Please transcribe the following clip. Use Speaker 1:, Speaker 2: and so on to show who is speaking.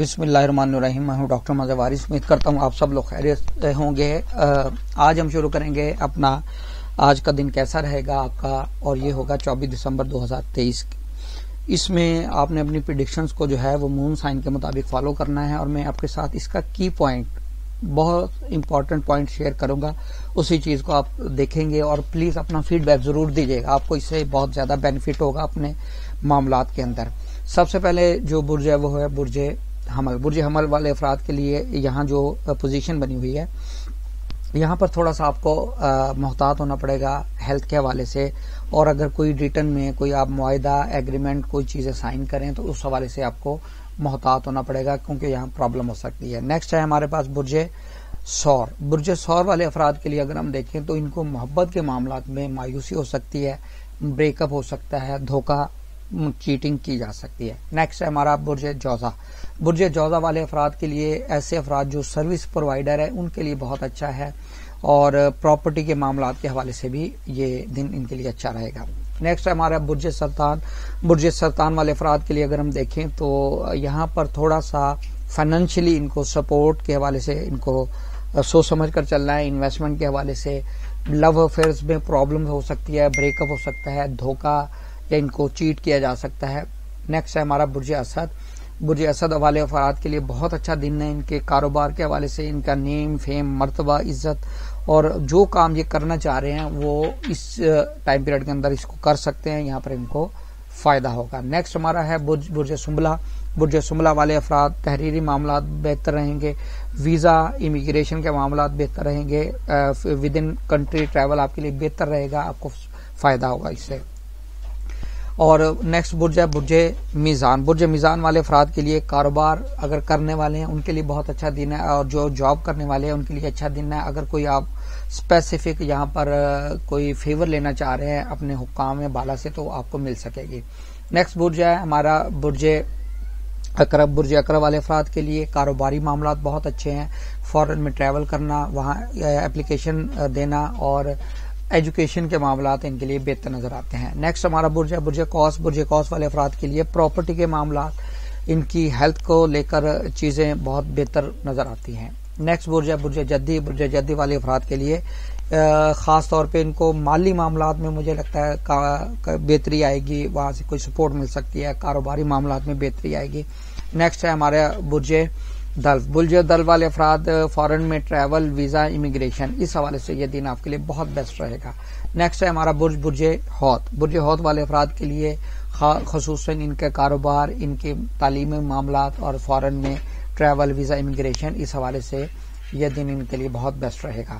Speaker 1: بسم اللہ الرحمن الرحیم. میں ہوں ڈاکٹر مظہر وارث. امید کرتا ہوں آپ سب لوگ خیریت ہوں گے. آج ہم شروع کریں گے اپنا آج کا دن کیسا رہے گا آپ کا, اور یہ ہوگا 24 دسمبر 2023. اس میں آپ نے اپنی پریڈکشنز کو جو ہے وہ مون سائن کے مطابق فالو کرنا ہے, اور میں آپ کے ساتھ اس کا کی پوائنٹ, بہت امپورٹنٹ پوائنٹ شیئر کروں گا. اسی چیز کو آپ دیکھیں گے اور پلیز اپنا فیڈ بیک ضرور دیجیے گا. آپ کو اس سے بہت زیادہ بینیفٹ ہوگا اپنے معاملات کے اندر. سب سے پہلے جو برج ہے وہ ہے برج حمل. برج حمل والے افراد کے لیے یہاں جو پوزیشن بنی ہوئی ہے, یہاں پر تھوڑا سا آپ کو محتاط ہونا پڑے گا ہیلتھ کے حوالے سے. اور اگر کوئی ریٹن میں کوئی آپ معاہدہ ایگریمنٹ کوئی چیزیں سائن کریں تو اس حوالے سے آپ کو محتاط ہونا پڑے گا, کیونکہ یہاں پرابلم ہو سکتی ہے. نیکسٹ ہے ہمارے پاس برج ثور. برج ثور والے افراد کے لیے اگر ہم دیکھیں تو ان کو محبت کے معاملات میں مایوسی ہو سکتی ہے, بریک اپ ہو سکتا ہے, دھوکہ چیٹنگ کی جا سکتی ہے. نیکسٹ ہے ہمارا برج جوزا. برج جوزا والے افراد کے لیے ایسے افراد جو سروس پرووائڈر ہے ان کے لیے بہت اچھا ہے, اور پراپرٹی کے معاملات کے حوالے سے بھی یہ دن ان کے لیے اچھا رہے گا. نیکسٹ ہے ہمارا برج سرطان. برج سرطان والے افراد کے لیے اگر ہم دیکھیں تو یہاں پر تھوڑا سا فائنینشلی ان کو سپورٹ کے حوالے سے ان کو سوچ سمجھ کر چلنا ہے. انویسٹمنٹ کے حوالے سے لو افیئرز میں پرابلم ہو سکتی ہے, بریک اپ ہو سکتا ہے, دھوکہ یا ان کو چیٹ کیا جا سکتا ہے. نیکسٹ ہے ہمارا برج اسد. برج اسد والے افراد کے لیے بہت اچھا دن ہے. ان کے کاروبار کے حوالے سے ان کا نیم, فیم, مرتبہ, عزت, اور جو کام یہ کرنا چاہ رہے ہیں وہ اس ٹائم پیریڈ کے اندر اس کو کر سکتے ہیں. یہاں پر ان کو فائدہ ہوگا. نیکسٹ ہمارا ہے برج سنبلہ. برج سنبلہ والے افراد تحریری معاملات بہتر رہیں گے, ویزا امیگریشن کے معاملات بہتر رہیں گے, ود ان کنٹری ٹریول آپ کے لیے بہتر رہے گا, آپ کو فائدہ ہوگا اس سے. اور نیکسٹ برج ہے برج میزان. برج میزان والے افراد کے لیے کاروبار اگر کرنے والے ہیں ان کے لیے بہت اچھا دن ہے, اور جو جاب کرنے والے ہیں ان کے لیے اچھا دن ہے. اگر کوئی آپ اسپیسیفک یہاں پر کوئی فیور لینا چاہ رہے ہیں اپنے حکام بالا سے تو آپ کو مل سکے گی. نیکسٹ برج ہے ہمارا برج عقرب. برج عقرب والے افراد کے لیے کاروباری معاملات بہت اچھے ہیں. فارن میں ٹریول کرنا, وہاں اپلیکیشن دینا, اور ایجوکیشن کے معاملات ان کے لیے بہتر نظر آتے ہیں. نیکسٹ ہمارا برج ہے برج قوس. برج قوس والے افراد کے لیے پراپرٹی کے معاملات, ان کی ہیلتھ کو لے کر چیزیں بہت بہتر نظر آتی ہیں. نیکسٹ برج ہے برج جدی. برج جدی والے افراد کے لیے خاص طور پہ ان کو مالی معاملات میں مجھے لگتا ہے بہتری آئے گی, وہاں سے کوئی سپورٹ مل سکتی ہے, کاروباری معاملات میں بہتری آئے گی. نیکسٹ ہے ہمارا برج دلو. برج دلو والے افراد فارن میں ٹریول, ویزا, امیگریشن, اس حوالے سے یہ دن آپ کے لیے بہت بیسٹ رہے گا. نیکسٹ ہے ہمارا برج حوت. برج حوت والے افراد کے لیے خصوصاً ان کے کاروبار, ان کے تعلیمی معاملات, اور فارن میں ٹریول, ویزا, امیگریشن, اس حوالے سے یہ دن ان کے لیے بہت بیسٹ رہے گا.